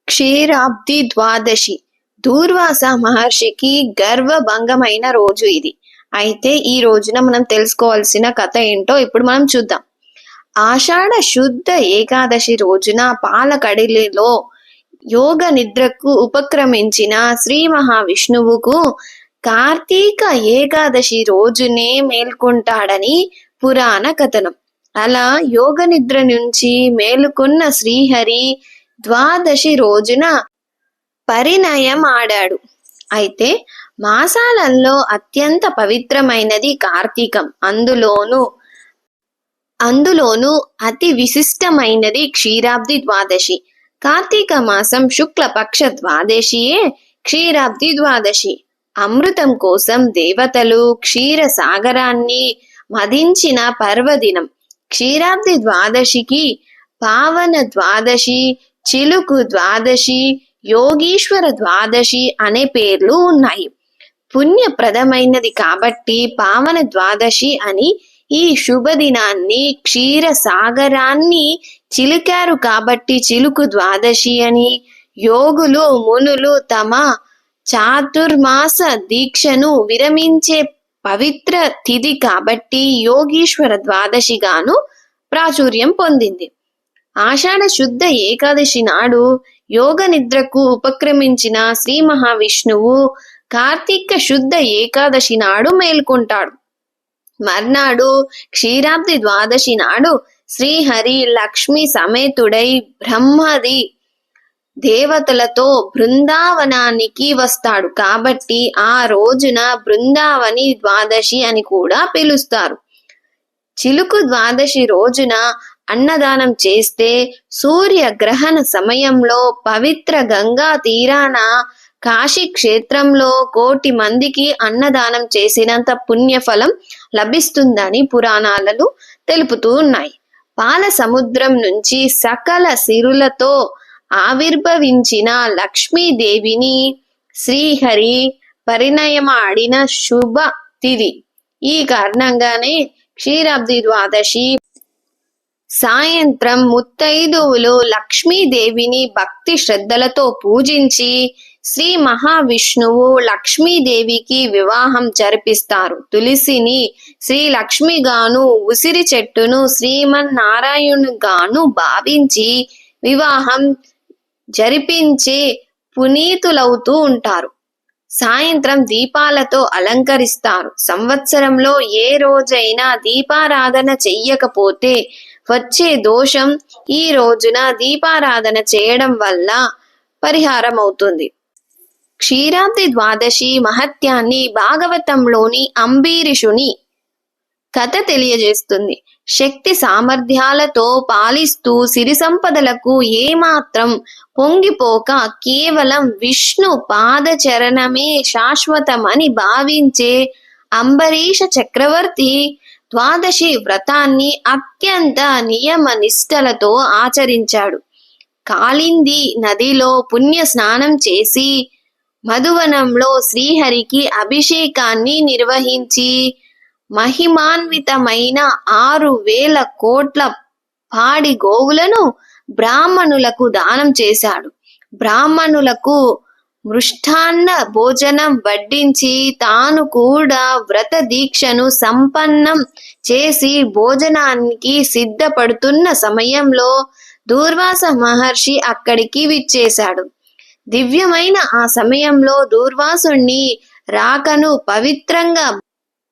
క్షీరాబ్ది ద్వాదశి దూర్వాస మహర్షికి గర్వభంగమైన రోజు ఇది. అయితే ఈ రోజున మనం తెలుసుకోవాల్సిన కథ ఏంటో ఇప్పుడు మనం చూద్దాం. ఆషాఢ శుద్ధ ఏకాదశి రోజున పాలకడిలో యోగ నిద్రకు ఉపక్రమించిన శ్రీ మహావిష్ణువుకు కార్తీక ఏకాదశి రోజునే మేల్కొంటాడని పురాణ కథనం. అలా యోగ నిద్ర నుంచి మేలుకున్న శ్రీహరి ద్వాదశి రోజున పరిణయం ఆడాడు. అయితే మాసాలలో అత్యంత పవిత్రమైనది కార్తీకం. అందులోనూ అతి విశిష్టమైనది క్షీరాబ్ది ద్వాదశి. కార్తీక మాసం శుక్లపక్ష ద్వాదశియే క్షీరాబ్ది ద్వాదశి. అమృతం కోసం దేవతలు క్షీర సాగరాన్ని మదించిన పర్వదినం. క్షీరాబ్ది ద్వాదశికి పావన ద్వాదశి, చిలుకు ద్వాదశి, యోగీశ్వర ద్వాదశి అనే పేర్లు ఉన్నాయి. పుణ్యప్రదమైనది కాబట్టి పావన ద్వాదశి అని ఈ శుభదినాన్ని, క్షీర సాగరాన్ని చిలికారు కాబట్టి చిలుకు ద్వాదశి అని, యోగులు మునులు తమ చాతుర్మాస దీక్షను విరమించే పవిత్ర తిథి కాబట్టి యోగీశ్వర ద్వాదశిగాను ప్రాచుర్యం పొందింది. ఆషాఢ శుద్ధ ఏకాదశి నాడు యోగ నిద్రకు ఉపక్రమించిన శ్రీ మహావిష్ణువు కార్తీక శుద్ధ ఏకాదశి నాడు మేల్కొంటాడు. మర్నాడు క్షీరాబ్ది ద్వాదశి నాడు శ్రీహరి లక్ష్మి సమేతుడై బ్రహ్మాది దేవతలతో బృందావనానికి వస్తాడు కాబట్టి ఆ రోజున బృందావని ద్వాదశి అని కూడా పిలుస్తారు. చిలుకు ద్వాదశి రోజున అన్నదానం చేస్తే సూర్యగ్రహణ సమయంలో పవిత్ర గంగా తీరాన కాశీ క్షేత్రంలో 1,00,00,000 మందికి అన్నదానం చేసినంత పుణ్యఫలం లభిస్తుందని పురాణాలు తెలుపుతూ ఉన్నాయి. పాల సముద్రం నుంచి సకల సిరులతో ఆవిర్భవించిన లక్ష్మీదేవిని శ్రీహరి పరిణయమాడిన శుభ తిథి. ఈ కారణంగానే క్షీరాబ్ది ద్వాదశి సాయంత్రం ముత్తైదువులు లక్ష్మీదేవిని భక్తి శ్రద్ధలతో పూజించి శ్రీ మహావిష్ణువు లక్ష్మీదేవికి వివాహం జరిపిస్తారు. తులసిని శ్రీ లక్ష్మిగాను, ఉసిరి చెట్టును శ్రీమన్నారాయణుగాను భావించి వివాహం జరిపించి పునీతులవుతూ ఉంటారు. సాయంత్రం దీపాలతో అలంకరిస్తారు. సంవత్సరంలో ఏ రోజైనా దీపారాధన చెయ్యకపోతే వచ్చే దోషం ఈ రోజున దీపారాధన చేయడం వల్ల పరిహారం అవుతుంది. క్షీరాబ్ది ద్వాదశి మహత్యాన్ని భాగవతంలోని అంబరీషుని కథ తెలియజేస్తుంది. శక్తి సామర్థ్యాలతో పాలిస్తూ సిరి సంపదలకు ఏమాత్రం పొంగిపోక కేవలం విష్ణు పాదచరణమే శాశ్వతమని భావించే అంబరీష చక్రవర్తి ద్వాదశి వ్రతాన్ని అత్యంత నియమ నిష్టలతో ఆచరించాడు. కాళింది నదిలో పుణ్య స్నానం చేసి మధువనంలో శ్రీహరికి అభిషేకాన్ని నిర్వహించి మహిమాన్వితమైన 6,000 కోట్ల పాడి గోవులను బ్రాహ్మణులకు దానం చేశాడు. బ్రాహ్మణులకు మృష్టాన్న భోజనం వడ్డించి తాను కూడా వ్రత దీక్షను సంపన్నం చేసి భోజనానికి సిద్ధపడుతున్న సమయంలో దూర్వాస మహర్షి అక్కడికి విచ్చేశాడు. దివ్యమైన ఆ సమయంలో దూర్వాసుణ్ణి రాకను పవిత్రంగా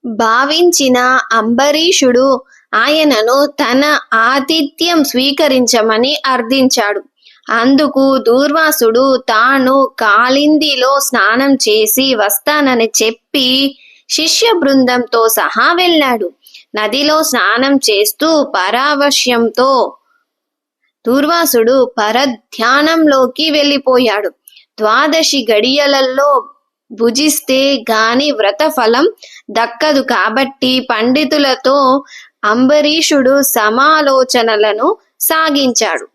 భావించిన అంబరీషుడు ఆయనను తన ఆతిథ్యం స్వీకరించమని అర్థించాడు. అందుకు దూర్వాసుడు తాను కాళిందిలో స్నానం చేసి వస్తానని చెప్పి శిష్య బృందంతో సహా వెళ్ళాడు. నదిలో స్నానం చేస్తూ పరవశ్యంతో దూర్వాసుడు పరధ్యానంలోకి వెళ్ళిపోయాడు. ద్వాదశి గడియలలో భుజిస్తే గాని వ్రత ఫలం దక్కదు కాబట్టి పండితులతో అంబరీషుడు సమాలోచనలను సాగించాడు.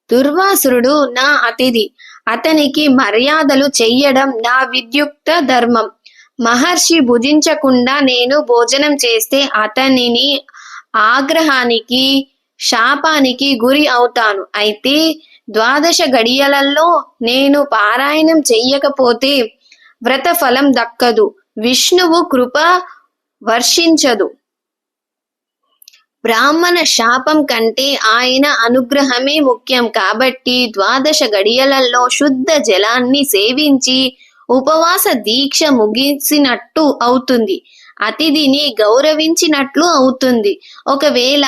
దుర్వాసుడు నా అతిథి, అతనికి మర్యాదలు చెయ్యడం నా విద్యుక్త ధర్మం. మహర్షి భుజించకుండా నేను భోజనం చేస్తే అతనిని ఆగ్రహానికి శాపానికి గురి అవుతాను. అయితే ద్వాదశ గడియలలో నేను పారాయణం చెయ్యకపోతే వ్రతఫలం దక్కదు, విష్ణువు కృప వర్షించదు. బ్రాహ్మణ శాపం కంటే ఆయన అనుగ్రహమే ముఖ్యం. కాబట్టి ద్వాదశ గడియలలో శుద్ధ జలాన్ని సేవించి ఉపవాస దీక్ష ముగిసినట్టు అవుతుంది, అతిథిని గౌరవించినట్లు అవుతుంది. ఒకవేళ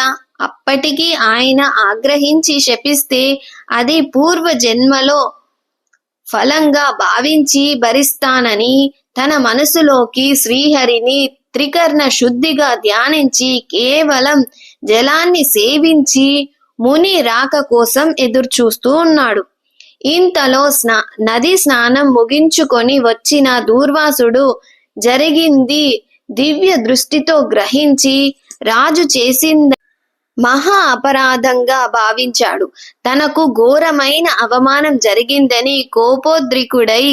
అప్పటికి ఆయన ఆగ్రహించి శపిస్తే అది పూర్వ జన్మలో ఫలంగా భావించి భరిస్తానని తన మనసులోకి శ్రీహరిని త్రికరణ శుద్ధిగా ధ్యానించి కేవలం జలాన్ని సేవించి ముని రాక కోసం ఎదురుచూస్తూ ఉన్నాడు. ఇంతలో నది స్నానం ముగించుకొని వచ్చిన దూర్వాసుడు జరిగింది దివ్య దృష్టితో గ్రహించి రాజు చేసింది మహా అపరాధంగా భావించాడు. తనకు ఘోరమైన అవమానం జరిగిందని కోపోద్రికుడై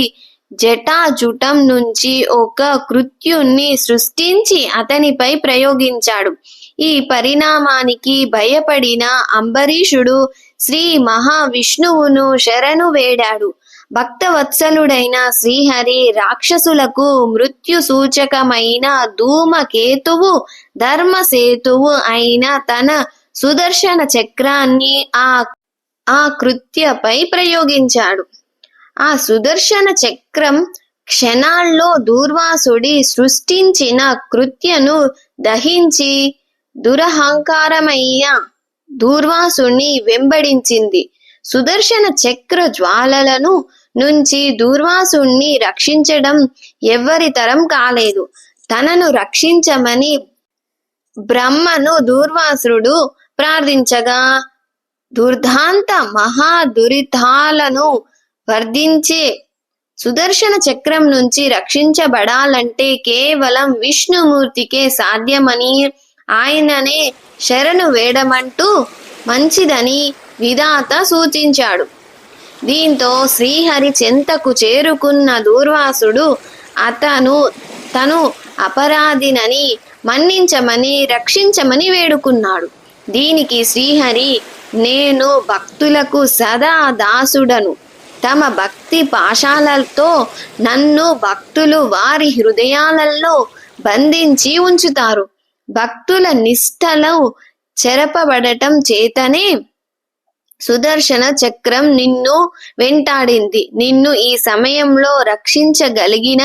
జటాజుటం నుంచి ఒక కృత్యుణ్ణి సృష్టించి అతనిపై ప్రయోగించాడు. ఈ పరిణామానికి భయపడిన అంబరీషుడు శ్రీ మహావిష్ణువును శరణు వేడాడు. భక్తవత్సలుడైన శ్రీహరి రాక్షసులకు మృత్యు సూచకమైన ధూమకేతువు, ధర్మసేతువు అయిన తన సుదర్శన చక్రాన్ని ఆ కృత్యపై ప్రయోగించాడు. ఆ సుదర్శన చక్రం క్షణాల్లో దూర్వాసుడి సృష్టించిన కృత్యను దహించి దురహంకారమైన దూర్వాసుని వెంబడించింది. సుదర్శన చక్ర జ్వాలలను నుంచి దూర్వాసుణ్ణి రక్షించడం ఎవ్వరి తరం కాలేదు. తనను రక్షించమని బ్రహ్మను దూర్వాసుడు ప్రార్థించగా దుర్దాంత మహాదురితాలను వర్ధించే సుదర్శన చక్రం నుంచి రక్షించబడాలంటే కేవలం విష్ణుమూర్తికే సాధ్యమని ఆయననే శరణు వేడమంటూ మంచిదని విధాత సూచించాడు. దీంతో శ్రీహరి చెంతకు చేరుకున్న దూర్వాసుడు తను అపరాధినని మన్నించమని రక్షించమని వేడుకున్నాడు. దీనికి శ్రీహరి, నేను భక్తులకు సదా దాసుడను. తమ భక్తి పాశాలతో నన్ను భక్తులు వారి హృదయాలలో బంధించి ఉంచుతారు. భక్తుల నిష్టలో చెరపబడటం చేతనే సుదర్శన చక్రం నిన్ను వెంటాడింది. నిన్ను ఈ సమయంలో రక్షించగలిగిన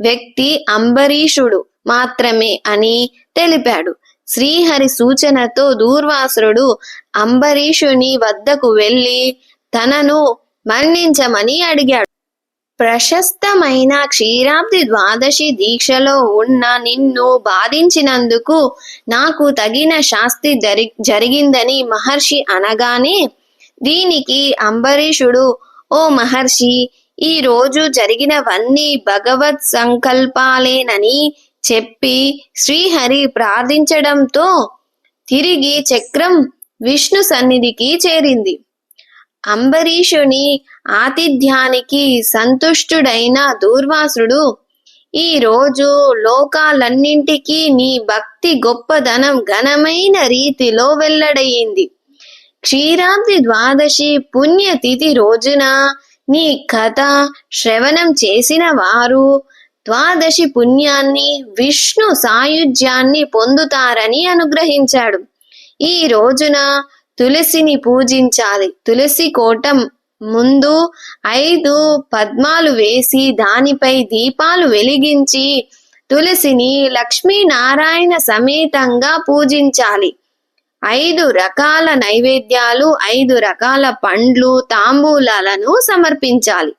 వ్యక్తి అంబరీషుడు మాత్రమే అని తెలిపాడు. శ్రీహరి సూచనతో దూర్వాసుడు అంబరీషుని వద్దకు వెళ్ళి తనను మన్నించమని అడిగాడు. ప్రశస్తమైన క్షీరాబ్ది ద్వాదశి దీక్షలో ఉన్న నిన్ను బాధించినందుకు నాకు తగిన శాస్తి జరిగిందని మహర్షి అనగానే దీనికి అంబరీషుడు, ఓ మహర్షి, ఈ రోజు జరిగినవన్నీ భగవత్ సంకల్పాలేనని చెప్పి శ్రీహరి ప్రార్థించడంతో తిరిగి చక్రం విష్ణు సన్నిధికి చేరింది. అంబరీషుని ఆతిథ్యానికి సంతుష్టుడైన దూర్వాసుడు, ఈ రోజు లోకాలన్నింటికీ నీ భక్తి గొప్పదనం ఘనమైన రీతిలో వెల్లడయింది. క్షీరాబ్ది ద్వాదశి పుణ్యతిథి రోజున నీ కథ శ్రవణం చేసిన వారు ద్వాదశి పుణ్యాన్ని, విష్ణు సాయుధ్యాన్ని పొందుతారని అనుగ్రహించాడు. ఈ రోజున తులసిని పూజించాలి. తులసి కోటం ముందు 5 పద్మాలు వేసి దానిపై దీపాలు వెలిగించి తులసిని లక్ష్మీనారాయణ సమేతంగా పూజించాలి. 5 రకాల నైవేద్యాలు, 5 రకాల పండ్లు, తాంబూలాలను సమర్పించాలి.